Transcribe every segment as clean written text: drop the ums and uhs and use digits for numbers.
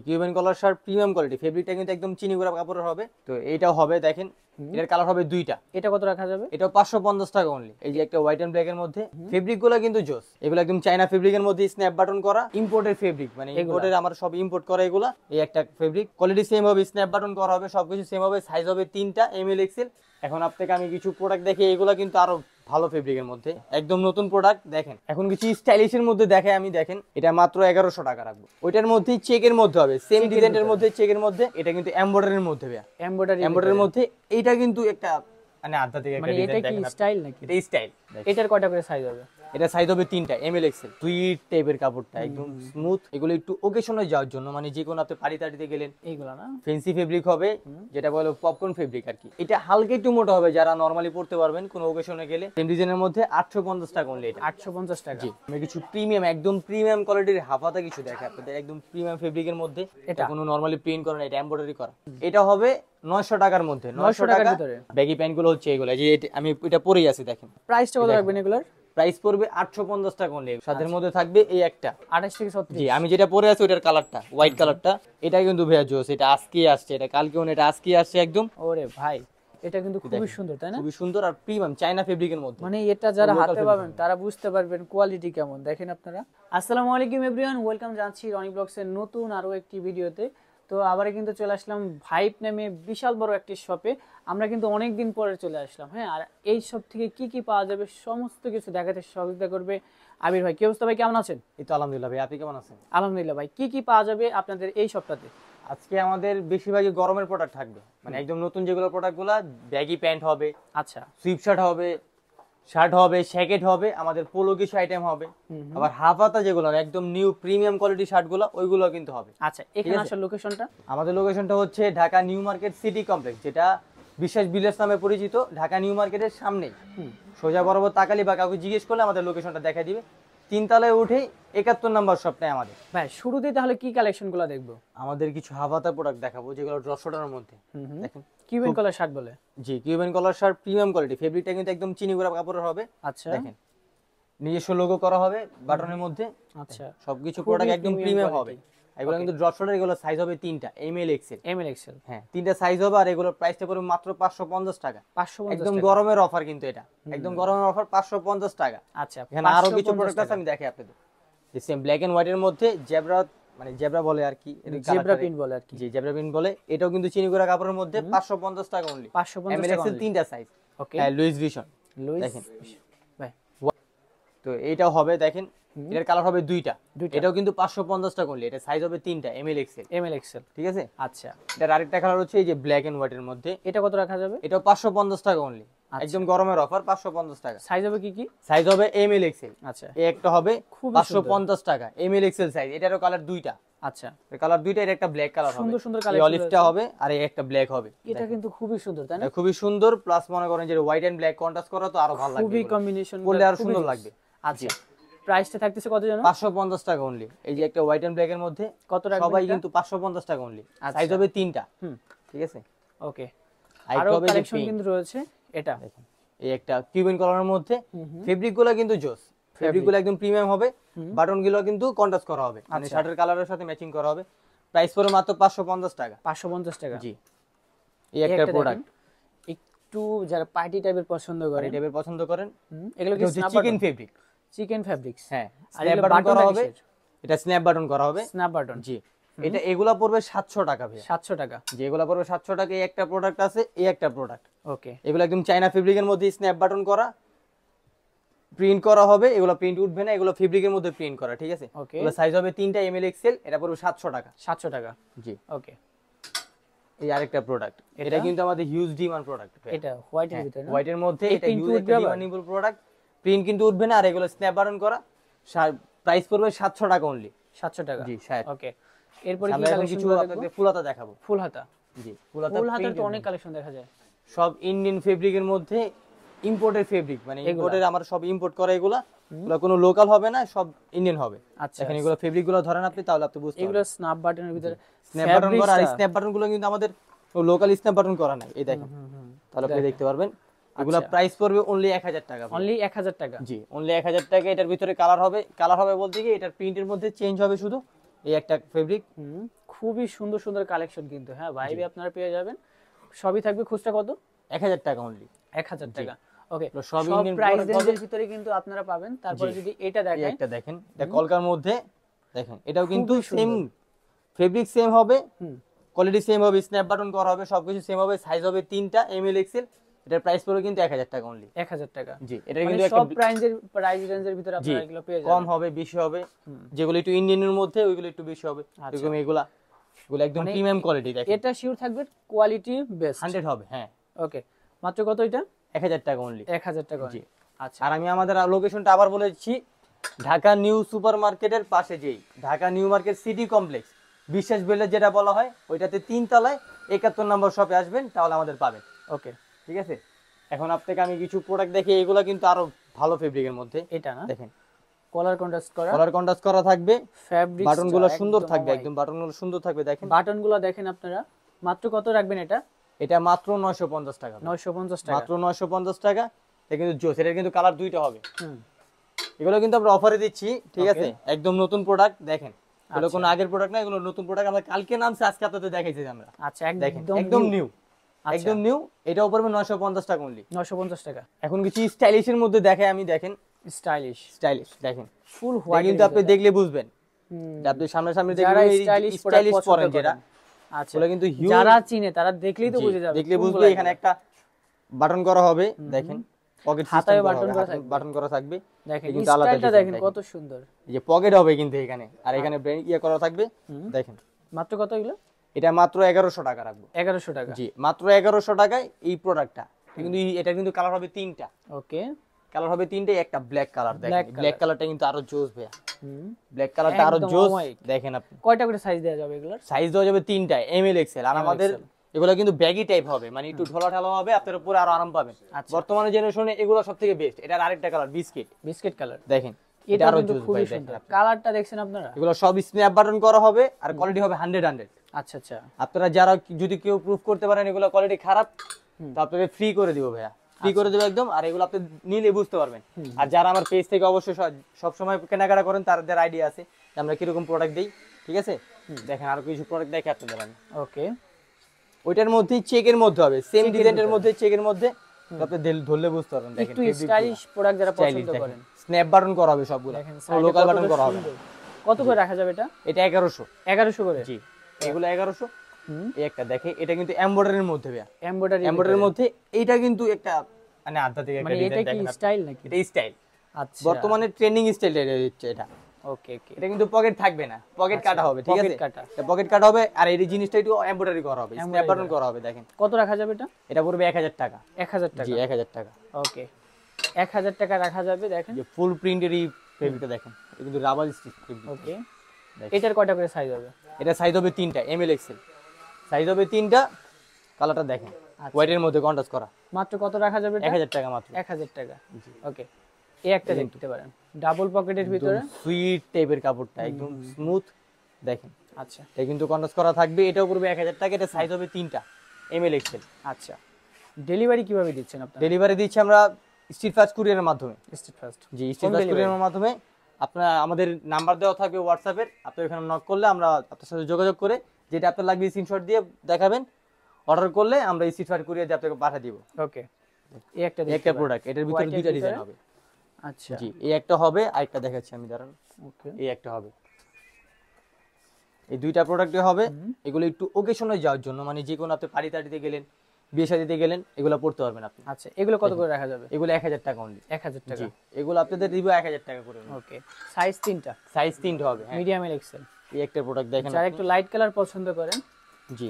Cuban collar shirt premium quality, ফেব্রিকটা কিন্তু একদম চিনি গুঁড়া কাপড়ের হবে। তো এইটাও হবে, দেখেন এটার কালার হবে দুইটা। এটা কত রাখা যাবে? এটা 550 টাকা অনলি। এই যে একটা হোয়াইট এন্ড ব্ল্যাক এর মধ্যে, ফেব্রিক গুলো কিন্তু জোস। এগুলো একদম চায়না ফেব্রিকের মধ্যে স্ন্যাপ বাটন করা, ইম্পোর্টেড ফেব্রিক, মানে ইম্পোর্টের আমার সব ইম্পোর্ট করা এগুলা। এই একটা ফেব্রিক, কোয়ালিটি সেম হবে, স্ন্যাপ বাটন করা হবে, সবকিছু সেম হবে। সাইজ হবে 3টা, এমএল এক্সেল। এখন আপনাকে আমি কিছু প্রোডাক্ট দেখি, এগুলা কিন্তু আরো ভালো ফেব্রিকের মধ্যে, একদম নতুন প্রোডাক্ট। দেখেন এখন কিছু স্টাইলিশের মধ্যে দেখে আমি, দেখেন এটা মাত্র 1100 টাকা রাখবো। ওইটার মধ্যে চেকের মধ্যে হবে, সেম ডিজাইনের মধ্যে, চেকের মধ্যে। এটা কিন্তু এমব্রয়ডারির মধ্যে, এমব্রয়ডারির মধ্যে। এইটা কিন্তু একটা মানে আধা থেকে একটা ডিজাইন। এটা কি স্টাইল নাকি? এটা স্টাইল। এটার কয়টা করে সাইজ হবে? এটা সাইজ হবে 3টা, এমএল এক্সেল। সুইট টাইপের কাপড়টা, একদম স্মুথ। এগুলো একটু ওকেশনে যাওয়ার জন্য, মানে যে কোনো আপনি পার্টি টাটিতে গেলেন, এইগুলা না ফ্যান্সি ফেব্রিক হবে, যেটা বলে পপকর্ন ফেব্রিক আর কি। এটা হালকা একটু মোটা হবে, যারা নরমালি পড়তে পারবেন কোনো ওকেশনে গেলে। সেম ডিজাইনের মধ্যে 850 টাকা অনলি। এটা 850 টাকা। জি, আমি কিছু প্রিমিয়াম, একদম প্রিমিয়াম কোয়ালিটির হাফাতা কিছু দেখাই আপনাদের, একদম প্রিমিয়াম ফেব্রিকের মধ্যে। এটা কোনো নরমালি প্রিন্ট করা না, এটা এমব্রয়ডারি করা। এটা হবে 900 টাকার মধ্যে। 900 টাকার ভিতরে ব্যাগি প্যান্ট গুলো হচ্ছে এগুলো, যে আমি এটা পরেই আছি, দেখেন। প্রাইসটা কত রাখবেন এগুলার? প্রাইস পড়বে 850 টাকা অনলি। সাদের মধ্যে থাকবে এই একটা 28 থেকে 36। জি, আমি যেটা পরে আছি ওটার কালারটা হোয়াইট কালারটা, এটা কিন্তু ভেয়া জোস। এটা আজকে আসছে, এটা কালকেও না, এটা আজকে আসছে একদম। ওরে ভাই, এটা কিন্তু খুবই সুন্দর, তাই না? খুবই সুন্দর আর প্রিমিয়াম চায়না ফেব্রিকের মধ্যে। মানে এটা যারা হাতে পাবেন তারা বুঝতে পারবেন কোয়ালিটি কেমন। দেখেন আপনারা। আসসালামু আলাইকুম এভরিওয়ান, ওয়েলকাম জানাচ্ছি রনি ব্লগস এর নতুন আরো একটি ভিডিওতে। তো আবার কিন্তু চলে আসলাম ভাইব নামে বিশাল বড় একটি শপে। আমরা কিন্তু অনেক দিন পরে চলে আসলাম, হ্যাঁ। আর এই শপ থেকে কি কি পাওয়া যাবে সমস্ত কিছু দেখাতে সহযোগিতা করবে আবির ভাই। কি অবস্থা ভাই, কেমন আছেন? এই তো আলহামদুলিল্লাহ ভাই, আপনি কেমন আছেন? আলহামদুলিল্লাহ ভাই। কি কি পাওয়া যাবে আপনাদের এই শপটাতে? আজকে আমাদের বেশিরভাগই গরমের প্রোডাক্ট থাকবে, মানে একদম নতুন যেগুলো প্রোডাক্টগুলো, ব্যাগি প্যান্ট হবে, আচ্ছা, সুইপ শার্ট হবে, শার্ট হবে, জ্যাকেট হবে, আমাদের পোলো কিছু আইটেম হবে, আবার হাফ হাতা যেগুলো একদম নিউ প্রিমিয়াম কোয়ালিটি শার্টগুলো, ওইগুলো কিন্তু হবে। আচ্ছা, এখানে আসার লোকেশনটা? আমাদের লোকেশনটা হচ্ছে Dhaka new market city complex, যেটা বিশ্বাস বিলেজ নামে পরিচিত। ঢাকা নিউ মার্কেটের সামনেই সোজা বরাবর তাকালি বা কাউকে জিজ্ঞেস করলে আমাদের লোকেশনটা দেখা দিবে। 3 তলায় উঠেই 71 নম্বর শপটাই আমাদের। ভাই শুরুতেই তাহলে কি কালেকশনগুলো দেখবো? আমাদের কিছু হাফাতা প্রোডাক্ট দেখাবো, যেগুলো ড্রশটার মধ্যে। দেখেন কিউবেন কলার শার্ট বলে। জি, Cuban collar shirt premium quality, ফেব্রিকটা কিন্তু একদম চিনি গুঁড়া কাপড়ের হবে। আচ্ছা, দেখেন নিজস্ব লোগো করা হবে বাটনের মধ্যে। আচ্ছা, সবকিছু প্রোডাক্ট একদম প্রিমিয়াম হবে। এগুলো কিন্তু ড্রশটার, এগুলো সাইজ হবে 3টা, এমএল এক্সেল। এমএল এক্সেল, হ্যাঁ 3টা সাইজ হবে। আর এগুলোর প্রাইসটা পড়বে মাত্র 550 টাকা। 550 একদম গরমের অফার কিন্তু এটা, একদম গরমের অফার, 550 টাকা। আচ্ছা, এখানে আরো কিছু প্রোডাক্ট আছে, আমি দেখাই আপনাদের। এই সেম ব্ল্যাক এন্ড হোয়াইট এর মধ্যে জেব্রা, মানে জেব্রা বলে আর কি, জেব্রা প্রিন্ট বলে আর কি। জি, জেব্রা প্রিন্ট বলে। এটাও কিন্তু চিনি গুঁড়া কাপড়ের মধ্যে, 550 টাকা অনলি। 550 এমএল টাকা এক্সেল 3টা সাইজ। ওকে, হ্যাঁ লুইস ভিশন দেখেন ভাই। তো এইটাও হবে, দেখেন এটার কালার হবে দুইটা। এটাও কিন্তু 550 টাকা অনলি। এটা সাইজ হবে 3টা, এমএল এক্সেল। এমএল এক্সেল, ঠিক আছে। আচ্ছা, এটার আরেকটা কালার হচ্ছে এই যে ব্ল্যাক এন্ড হোয়াইট এর মধ্যে। এটা কত রাখা যাবে? এটাও 550 টাকা অনলি, একদম গরমের অফার, 550 টাকা। সাইজ হবে কি কি? সাইজ হবে এমএল এক্সেল। আচ্ছা, এই একটা হবে 550 টাকা, এমএল এক্সেল সাইজ। এটারও কালার দুইটা। আচ্ছা, এর কালার দুইটা। এর একটা ব্ল্যাক কালার হবে, সুন্দর সুন্দর এই কালেকশন অলিভটা হবে, আর এই একটা ব্ল্যাক হবে। এটা কিন্তু খুবই সুন্দর, তাই না? এটা খুবই সুন্দর, প্লাস মনে করেন যে হোয়াইট এন্ড ব্ল্যাক কন্ট্রাস্ট করা, তো আরো ভালো লাগবে, খুবই কম্বিনেশন পরলে আরো সুন্দর লাগবে। আচ্ছা, প্রাইসটা থাকতেছে কত জানো? 550 টাকা অনলি। এই যে একটা হোয়াইট এন্ড ব্ল্যাক এর মধ্যে, কত রাখবেন? সবাই কিন্তু 550 টাকা অনলি। সাইজ হবে 3টা। ঠিক আছে, ওকে। আরো কালেকশন কিন্তু রয়েছে। এটা দেখেন এই একটা কিউবেন কলারের মধ্যে, ফেব্রিক গুলো কিন্তু জোস। ফেব্রিক গুলো একদম প্রিমিয়াম হবে, বাটন গুলো কিন্তু কন্ট্রাস্ট করা হবে, মানে শার্টের কালারের সাথে ম্যাচিং করা হবে। প্রাইস পড়ে মাত্র 550 টাকা। 550 টাকা, জি। এই একটা প্রোডাক্ট একটু যারা পার্টি টাইপের পছন্দ করে, এই টাইপের পছন্দ করেন, এগুলো কি চিকেন ফেব্রিক? চিকেন ফেব্রিক্স, হ্যাঁ, আর স্ন্যাপ বাটন করা হবে। এটা স্ন্যাপ বাটন করা হবে, স্ন্যাপ বাটন। জি। এটা এগুলা পড়বে 700 টাকা ভাই। 700 টাকা, যে এগুলা পড়বে 700 টাকা। এই একটা প্রোডাক্ট আছে, এই একটা প্রোডাক্ট। ওকে, এগুলো একদম চায়না ফেব্রিকের মধ্যে স্ন্যাপ বাটন করা, প্রিন্ট করা হবে। এগুলো প্রিন্ট উঠবে না, এগুলো ফেব্রিকের মধ্যে প্রিন্ট করা। ঠিক আছে, এগুলো সাইজ হবে 3টা, এমএল এক্সেল। এটা পড়বে 700 টাকা। 700 টাকা, জি। ওকে। এই আরেকটা প্রোডাক্ট, এটা কিন্তু আমাদের হিউজ ডিমান্ড প্রোডাক্ট। এটা হোয়াইট এর ভিতরে না? হোয়াইট এর মধ্যে এটা হিউজ ডিমান্ডেবল প্রোডাক্ট। প্রিন্ট কিন্তু উঠবে না, আর এগুলো স্ন্যাপ বাটন করা। প্রাইস পড়বে 700 টাকা অনলি। 700 টাকা, জি, 60। ওকে। এরপর কি আমরা কালেকশন কিছু আপনাদের ফুল হাতা দেখাবো। ফুল হাতা, জি, ফুল হাতার তো অনেক কালেকশন দেখা যায়। সব ইন্ডিয়ান ফেব্রিকের মধ্যে, ইম্পোর্টেড ফেব্রিক, মানে ইম্পোর্টের, আমরা সব ইম্পোর্ট করা। এগুলো কোনো লোকাল হবে না, সব ইন্ডিয়ান হবে। আচ্ছা, এখানে এগুলো ফেব্রিক গুলো ধরেন আপনি, তাহলে আপনি বুঝতে পারবেন। এগুলো স্ন্যাপ বাটনের ভিতরে স্ন্যাপ বাটন করা, আর স্ন্যাপ বাটন গুলো কিন্তু আমাদের লোকাল স্ন্যাপ বাটন করা নাই। এই দেখেন, তাহলে আপনি দেখতে পারবেন। এগুলা প্রাইস পড়বে অনলি 1000 টাকা। অনলি 1000 টাকা, জি, অনলি 1000 টাকা। এটার ভিতরে কালার হবে, বলতে কি এটার প্রিন্টের মধ্যে চেঞ্জ হবে শুধু। এই একটা ফেব্রিক, খুবই সুন্দর সুন্দর কালেকশন কিন্তু, হ্যাঁ ভাইবে আপনারা পেয়ে যাবেন। সবই থাকবে খুচরা কত? 1000 টাকা অনলি। 1000 টাকা। ওকে, সব সব ইন্ডিয়ান প্রাইস প্রোডাক্ট রেঞ্জের ভিতরে কিন্তু আপনারা পাবেন। তারপরে যদি এটা এই দেখেন, একটা দেখেন, এটা কলকার মধ্যে দেখেন, এটাও কিন্তু সেম ফেব্রিক সেম হবে, কোয়ালিটি সেম হবে, স্ন্যাপ বাটন করা হবে, সবকিছু সেম হবে, সাইজ হবে 3টা এমএল এক্সেল। এটার প্রাইস পড়বে কিন্তু 1000 টাকা অনলি। 1000 টাকা। জি, এটা মানে কিন্তু একটা সব প্রাইস রেঞ্জের ভিতরে আপনারা এগুলো পেয়ে যাবেন। কম হবে, বেশি হবে, যেগুলো একটু ইন্ডিয়ানের মধ্যে ওইগুলো একটু বেশি হবে, এরকম এগুলো একদম প্রিমিয়াম কোয়ালিটি দেখেন। এটা শিওর থাকবে কোয়ালিটি বেস্ট 100 হবে, হ্যাঁ। ওকে, মাত্র কত এটা? 1000 টাকা অনলি। 1000 টাকা। জি। আচ্ছা, আর আমি আমাদের লোকেশনটা আবার বলে দিচ্ছি, ঢাকা নিউ সুপার মার্কেটের পাশে, যেই Dhaka new market city complex বিশ্বাস বিল্ডার যেটা বলা হয়, ওইটাতে 3 তলায় 71 নম্বর শপে আসবেন, তাহলে আমাদের পাবেন। ওকে, ঠিক আছে। এখন আপনাকে আমি কিছু প্রোডাক্ট দেখি, এগুলো কিন্তু আরো ভালো ফেব্রিকের মধ্যে। এটা না দেখেন, কলার কন্ট্রাস্ট করা, কলার কন্ট্রাস্ট করা থাকবে, ফেব্রিক বাটনগুলো সুন্দর থাকবে, একদম বাটনগুলো সুন্দর থাকবে। দেখেন বাটনগুলো দেখেন আপনারা। মাত্র কত রাখবেন এটা? এটা মাত্র 950 টাকা। 950 টাকা, মাত্র 950 টাকা। এটা কিন্তু জোস, এটার কিন্তু কালার দুইটা হবে। হুম, এগুলো কিন্তু আমরা অফারে দিচ্ছি, ঠিক আছে, একদম নতুন প্রোডাক্ট। দেখেন, এগুলো কোনো আগের প্রোডাক্ট না, এগুলো নতুন প্রোডাক্ট। আমরা কালকে নামছে, আজকে আপনাদের দেখাইছি আমরা। আচ্ছা, দেখেন একদম একদম নিউ, একদম নিউ। এটাও পড়বে 950 টাকা অনলি। 950 টাকা। এখন কিছু স্টাইলিশের মধ্যে দেখাই আমি। দেখেন স্টাইলিশ, স্টাইলিশ দেখেন, ফুল এটা হোয়াইট কিন্তু আপনি দেখলে বুঝবেন, যে আপনি সামনাসামনি যারা দেখবেন স্টাইলিশ স্টাইলিশ পরেন যেটা। আচ্ছা, ওগুলো কিন্তু হিউজ, যারা চিনে তারা দেখলেই তো বুঝে যাবে, দেখলে বুঝবে। এখানে একটা বাটন করা হবে, দেখেন, পকেট হাতায় সিস্টেম বাটন করা থাকবে, বাটন করা থাকবে। দেখেন কিন্তু আলাদা স্টাইলটা design, দেখেন কত সুন্দর। এই যে পকেট হবে কিন্তু এখানে, আর এখানে ব্রেন ইয়ে করা থাকবে। দেখেন, মাত্র কত এগুলো? এটা মাত্র 1100 টাকা রাখবো। 1100 টাকা। জি, মাত্র 1100 টাকায় এই প্রোডাক্টটা। কিন্তু এটা কিন্তু কালার হবে 3টা। ওকে, কালার হবে 3টাই, একটা ব্ল্যাক কালার। দেখেন ব্ল্যাক কালারটা কিন্তু আরো জোস ভাইয়া, হুম, ব্ল্যাক কালারটা আরো একদম জোস। অমায়িক। দেখেন আপনি, কয়টা করে সাইজ দেওয়া যাবে এগুলোর? সাইজ দেওয়া যাবে 3টা এমএল এক্সেল। আর আমাদের এগুলো কিন্তু ব্যাগি টাইপ হবে, মানে একটু ঢোলা ঢালা হবে, আপনার উপরে আরো আরাম পাবেন। বর্তমানে জেনারেশনে এগুলো সবথেকে বেস্ট। এটার আরেকটা কালার বিস্কিট কালার। দেখেন, এটা আরো জোস ভাই। দেখেন, কালারটা দেখছেন আপনারা? এগুলো সব স্ন্যাপ বাটন করা হবে, আর কোয়ালিটি হবে 100। আচ্ছা আচ্ছা, আপনারা যারা যদি কেউ প্রুফ করতে পারেন এগুলো কোয়ালিটি খারাপ, তো আপনাকে ফ্রি করে দিব ভাইয়া, ফ্রি করে দেবো একদম। আর এগুলো আপনি নিলে বুঝতে পারবেন। আর যারা আমার পেজ থেকে অবশ্যই সব সময় কেনাকাটা করেন, তাদের আইডিয়া আছে যে আমরা কিরকম প্রোডাক্ট দিই। ঠিক আছে, দেখেন আরো কিছু প্রোডাক্ট দেখে আপনাদের আমি। ওকে, ওইটার মধ্যেই চেকের মধ্যে হবে, সেম ডিজাইনের মধ্যে, চেকের মধ্যে, আপনি ধরলে বুঝতে পারবেন। দেখেন একটু স্টাইলিশ প্রোডাক্ট যারা পছন্দ করেন, স্ন্যাপ বাটন করা হবে সবগুলো, লোকাল বাটন করা হবে। কত করে রাখা যাবে এটা? এটা 1100। 1100 করে? জি, এগুলো 1100। এই একটা দেখে, এটা কিন্তু এমব্রয়ডারির মধ্যে ভাইয়া, এমব্রয়ডারির মধ্যে। এইটা কিন্তু একটা মানে আধ্যাত্মিক একটা মানে এটা ডিজাইন। কি দেখেন, স্টাইল নাকি? এটা স্টাইল, আচ্ছা, বর্তমানে ট্রেন্ডিং স্টাইল হচ্ছে এটা। ওকে ওকে, এটা কিন্তু পকেট থাকবে না, পকেট কাটা হবে। ঠিক আছে, পকেট কাটা হবে। আর এই জিনিসটা একটু এমব্রয়ডারি করা হবে, স্ন্যাপ বাটন করা হবে। দেখেন, কত রাখা যাবে এটা? এটা পড়বে 1000 টাকা। 1000 টাকা? জি, 1000 টাকা। ওকে, 1000 টাকা রাখা যাবে। দেখেন, যে ফুল প্রিন্টের এই ফেব্রিকটা দেখেন, এটা কিন্তু রাবার স্টিচ ফেব্রিক। ওকে, এটার কয়টা করে সাইজ হবে? এটা সাইজ হবে 3টা এমএল এক্সেল, সাইজ হবে 3টা। কালারটা দেখেন, হোয়াইটের মধ্যে কন্ট্রাস্ট করা। মাত্র কত রাখা যাবে? 1000 টাকা মাত্র। 1000 টাকা। ওকে, এই একটা দেখতে পারেন, ডাবল পকেটের ভিতরে, সুইট টাইপের কাপড়টা, একদম স্মুথ। দেখেন, আচ্ছা, এটা কিন্তু কন্ট্রাস্ট করা থাকবে। এটাও পড়বে 1000 টাকা। এটা সাইজ হবে 3টা এমএল এক্সেল। আচ্ছা। ডেলিভারি কিভাবে দিচ্ছেন আপনারা? ডেলিভারি দিচ্ছি আমরা স্ট্রিট ফাস্ট কুরিয়ারের মাধ্যমে। স্ট্রিট ফাস্ট? জি, স্ট্রিট ফাস্ট কুরিয়ারের মাধ্যমে। আপনার আমাদের নাম্বার দেওয়া থাকবে হোয়াটসঅ্যাপের, আপনি ওখানে নক করলে আমরা আপনার সাথে যোগাযোগ করে যেটা আপনার লাগবে স্ক্রিনশট দিয়ে দেখাবেন, অর্ডার করলে আমরা স্ট্রিট ফাস্ট কুরিয়ার দিয়ে আপনাকে পাঠিয়ে দিব। ওকে, এই একটা একটা প্রোডাক্ট, এটার ভিতরে দুইটা ডিজাইন হবে। আচ্ছা, জি, এই একটা হবে, আরেকটা দেখাচ্ছি আমি, দাঁড়ান। ওকে, এই একটা হবে, এই দুইটা প্রোডাক্টে হবে। এগুলো একটু ওকেশনে যাওয়ার জন্য, মানে যে কোনো আপনি পার্টি টাটিতে গেলেন, বিয়ে শাদিতে গেলেন, এগুলো পড়তে পারবেন আপনি। আচ্ছা, এগুলো কত করে রাখা যাবে? এগুলো 1000 টাকা অনলি। 1000 টাকা? জি, এগুলো আপনাদের দিব 1000 টাকা করে। ওকে, সাইজ 3টা? সাইজ 3টা হবে, হ্যাঁ। Medium L XL? এই একটা প্রোডাক্ট দেখেন, যারা একটু লাইট কালার পছন্দ করেন, জি,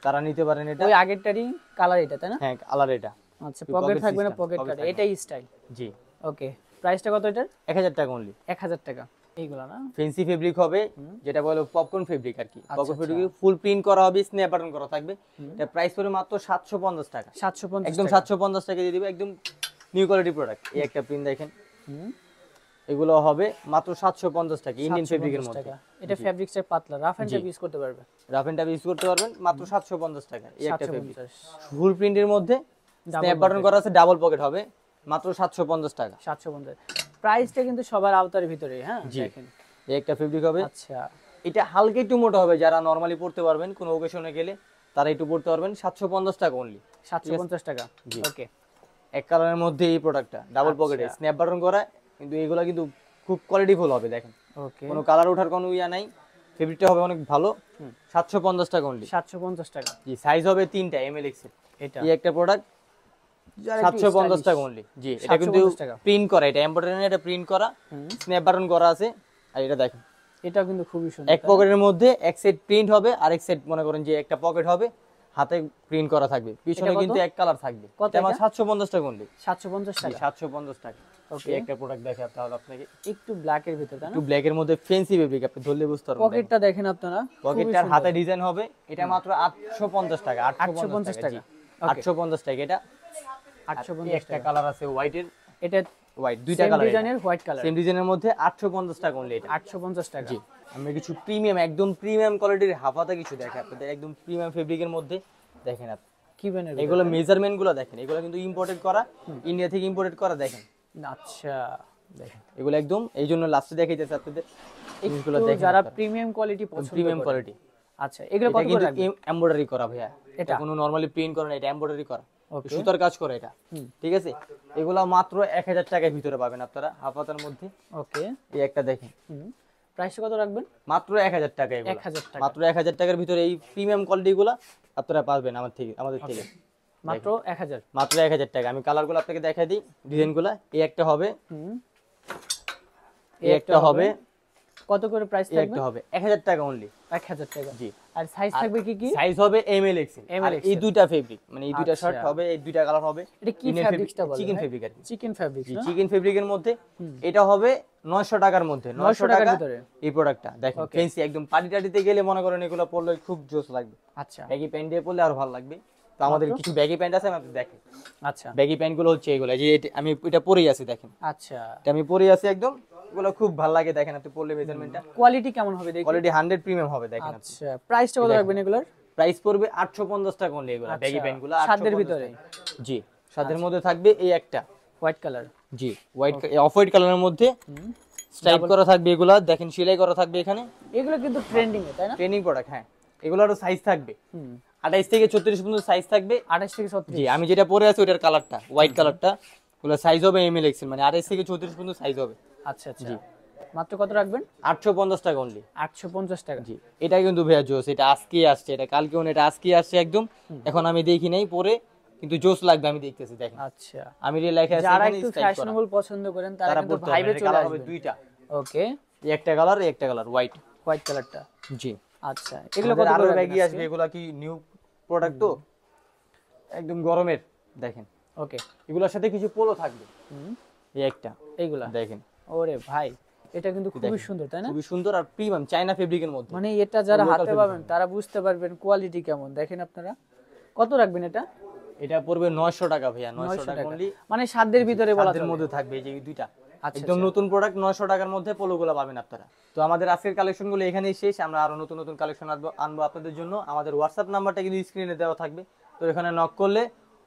তারা নিতে পারেন। এটা ওই আগেরটারই কালার এটা, তাই না? হ্যাঁ, কালার এটা। আচ্ছা, পকেট থাকবে না, পকেট কাটা, এটাই স্টাইল। জি, ওকে, প্রাইসটা কত এটার? 1000 টাকা অনলি। 1000 টাকা। এইগুলা না ফ্যান্সি ফেব্রিক হবে, যেটা বলে পপকর্ন ফেব্রিক আর কি। পপকর্ন ফেব্রিক ফুল প্রিন্ট করা হবে, স্ন্যাপ বাটন করা থাকবে। এটা প্রাইস পড়বে মাত্র 750 টাকা। 750? একদম 750 টাকা দিয়ে দিবে, একদম নিউ কোয়ালিটি প্রোডাক্ট। এই একটা প্রিন্ট দেখেন, এগুলো হবে মাত্র 750 টাকা, ইন্ডিয়ান ফেব্রিকের মধ্যে। এটা ফেব্রিক্সটা পাতলা, রাফ এন্ড টাফ ইউজ করতে পারবে? রাফ এন্ড টাফ ইউজ করতে পারবেন, মাত্র 750 টাকা। এই একটা ফেব্রিক ফুল প্রিন্টের মধ্যে, স্ন্যাপ বাটন করা আছে, ডাবল পকেট হবে, মাত্র 750 টাকা। 750। প্রাইসটা কিন্তু সবার আওতার ভিতরে, হ্যাঁ, দেখেন। এই একটা ফেব্রিক হবে। আচ্ছা, এটা হালকা একটু মোটা হবে, যারা নরমালি পড়তে পারবেন কোনো ওকেশনে গেলে তারা একটু পড়তে পারবেন। 750 টাকা অনলি। 750 টাকা। জি। ওকে, এক কালারের মধ্যে এই প্রোডাক্টটা ডাবল পকেটে স্ন্যাপ বাটন করা, কিন্তু এগুলা কিন্তু খুব কোয়ালিটিফুল হবে। দেখেন ওকে, কোনো কালার ওঠার কোনো ইয়া নাই, ফেব্রিকটা হবে অনেক ভালো। 750 টাকা অনলি। 750 টাকা। জি, সাইজ হবে 3টা এমএল এক্সেল। এটা এই একটা প্রোডাক্ট যারা একটু 750 টাকা stylish। অনলি। জি, এটা কিন্তু 750 টাকা। প্রিন্ট করা, এটা এমব্রয়ডারি না, এটা প্রিন্ট করা, স্ন্যাপ বাটন করা আছে। আর এটা দেখেন এটাও কিন্তু খুবই সুন্দর। এক পকেটের মধ্যে এক সেট প্রিন্ট হবে, আর এক সেট মনে করেন যে একটা পকেট হবে, হাতে প্রিন্ট করা থাকবে, পিছনে এটা কত? কিন্তু এক কালার থাকবে। কত এটা আমার এটা? 750 টাকা অনলি। 750 টাকা। 750 টাকা। ওকে, এই একটা প্রোডাক্ট দেখে তাহলে আপনাকে একটু ব্ল্যাক এর ভিতর, তাই না? একটু ব্ল্যাক এর মধ্যে ফ্যান্সি ফেব্রিক, আপনি ধরলে বুঝতে পারবেন। পকেটটা দেখেন আপনারা, পকেটটার হাতে ডিজাইন হবে। এটা মাত্র 850 টাকা। 850 টাকা। জি, 850 টাকা এটা। 850 এই একটা কালার আছে হোয়াইটের, এটা হোয়াইট দুইটা সেম কালার, ডিজাইনের হোয়াইট কালার। সেম ডিজাইনের মধ্যে 850 টাকা অনলি এটা। 850 টাকা। জি, আমরা কিছু প্রিমিয়াম, একদম প্রিমিয়াম কোয়ালিটির হাফাতা কিছু দেখে আপনাদের, একদম প্রিমিয়াম ফেব্রিকের মধ্যে দেখেন আপনি। কি ব্যানের? এগুলো মেজারমেন্ট গুলো দেখেন, এগুলো কিন্তু ইম্পোর্টেড করা, ইন্ডিয়া থেকে ইম্পোর্টেড করা। দেখেন আচ্ছা, দেখেন এগুলো একদম, এই জন্য লাস্টে দেখাইতেছে আপনাদের জিনিসগুলো একটু দেখেন। যারা প্রিমিয়াম কোয়ালিটি পছন্দ প্রিমিয়াম করে। কোয়ালিটি। আচ্ছা, এগুলো এটা কত করে কিন্তু রাখবেন? এমব্রয়ডারি করা ভাইয়া, এটা এটা? কোনো নরমালি প্রিন্ট করা না, এটা এমব্রয়ডারি করা, Okay. সুতার কাজ করে এটা। ঠিক আছে, এগুলা মাত্র 1000 টাকার ভিতরে পাবেন আপনারা, হাফাতার মধ্যে। ওকে, এই একটা দেখেন, প্রাইসটা কত রাখবেন? মাত্র 1000 টাকা। এগুলো 1000 টাকা। মাত্র 1000 টাকার ভিতরে এই প্রিমিয়াম কোয়ালিটি গুলা আপনারা পাবেন আমাদের থেকে। মাত্র 1000। মাত্র 1000 টাকা। আমি কালারগুলো আপনাকে দেখাই দিই, ডিজাইনগুলো। এই একটা হবে, এই একটা হবে, কত করে প্রাইস এই থাকবে? একটা হবে 1000 টাকা অনলি। 1000 টাকা। জি। আর সাইজ থাকবে কি কি? সাইজ হবে এমএল এক্সেল। আর ML এই দুইটা ফেব্রিক, মানে এই দুইটা আচ্ছা। শার্ট হবে, এই দুইটা কালার হবে। এটা কি Indian ফ্যাব্রিক্সটা বলে? চিকেন ফেব্রিক আর কি। চিকেন ফ্যাব্রিক্স না? চিকেন ফেব্রিকের মধ্যে এটা হবে 900 টাকার মধ্যে। 900 টাকার টাকা ভিতরে। এই প্রোডাক্টটা দেখেন, ফ্যান্সি একদম। পার্টি টাটিতে গেলে মনে করেন এগুলো পরলে খুব জোস লাগবে। আচ্ছা, ব্যাগি প্যান্ট দিয়ে পরলে আরো ভালো লাগবে। তো আমাদের কিছু ব্যাগি প্যান্ট আছে, আমি আপনাদের দেখাই। আচ্ছা, ব্যাগি প্যান্ট গুলো হচ্ছে এগুলো, যে আমি এটা পরেই আছি দেখেন, আচ্ছা। এটা আমি পরেই আছি একদম। এগুলো খুব ভালো লাগে, দেখেন আপনি পরলে মেজারমেন্টটা। কোয়ালিটি কেমন হবে দেখি? কোয়ালিটি 100 প্রিমিয়াম হবে, দেখেন আপনি। আচ্ছা, প্রাইসটা কত রাখবেন এগুলোর? প্রাইস পড়বে 850 টাকা অনলি। এগুলো ব্যাগি প্যান্ট গুলো সাদের ভিতরে। জি, সাদের মধ্যে থাকবে এই একটা। White colour. জি, হোয়াইট অফ হোয়াইট কালারের মধ্যে স্ট্রাইপ করা থাকবে, এগুলা দেখেন সেলাই করা থাকবে এখানে। এগুলো কিন্তু ট্রেন্ডিং এ, তাই না? Training product. হ্যাঁ, এগুলোরও সাইজ থাকবে 28 থেকে 34 পর্যন্ত সাইজ থাকবে। 28 থেকে 36। জি, আমি যেটা পরে আছি ওটার কালারটা হোয়াইট কালারটা, ওগুলো সাইজ হবে এমএল এক্সেল, মানে 28 থেকে 34 পর্যন্ত সাইজ হবে। আচ্ছা, আচ্ছা। মাত্র কত রাখবেন? 850 টাকা অনলি। 850 টাকা। জি, এটা কিন্তু ভেয়া জোস, এটা আজকে আসছে, এটা কালকেও না, এটা আজকে আসছে একদম। এখন আমি দেখি নাই পরে, কিন্তু জোস লাগবে, আমি দেখতেছি দেখেন। আচ্ছা, আমি রে লেখা আছে যারা এখানে একটু স্টাইল করা, ফ্যাশনেবল পছন্দ করেন তারা তারা কিন্তু পড়তে ভাইবে পারবে। চলে কালার হবে আসবেন। দুইটা, ওকে, এই একটা কালার, এই একটা কালার হোয়াইট। হোয়াইট কালারটা। জি, আচ্ছা, এগুলো কত এগুলো আরো করে ব্যাগি আসবে, এগুলা কি নিউ প্রোডাক্ট তো, একদম গরমের। দেখেন ওকে, এগুলোর সাথে কিছু পোলো থাকবে। এই একটা এইগুলা দেখেন, ওরে ভাই, এটা কিন্তু খুবই সুন্দর, তাই না? খুবই সুন্দর আর প্রিমিয়াম চায়না ফেব্রিকের মধ্যে। মানে এটা যারা Local হাতে fabric। পাবেন তারা বুঝতে পারবেন কোয়ালিটি কেমন। দেখেন আপনারা, কত রাখবেন এটা? এটা পড়বে 900 টাকা ভাইয়া, 900 900 টাকা টাকা। অনলি। মানে সাধ্যের ভিতরে বলা তাদের চলে। মধ্যে থাকবে এই যে এই দুইটা, আচ্ছা, একদম নতুন প্রোডাক্ট 900 টাকার মধ্যে পোলোগুলো পাবেন আপনারা। তো আমাদের আজকের কালেকশনগুলো এখানেই শেষ, আমরা আরো নতুন নতুন কালেকশন আনবো আপনাদের জন্য। আমাদের হোয়াটসঅ্যাপ নাম্বারটা কিন্তু স্ক্রিনে দেওয়া থাকবে, তো এখানে নক করলে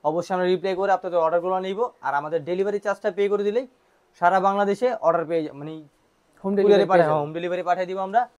অবশ্যই আমরা রিপ্লাই করে আপনাদের অর্ডারগুলো নিব। আর আমাদের ডেলিভারি চার্জটা পে করে দিলেই সারা বাংলাদেশে অর্ডার পেয়ে মানে হোম কুরিয়ারে ডেলিভারি হোম ডেলিভারি পাঠিয়ে দিব আমরা।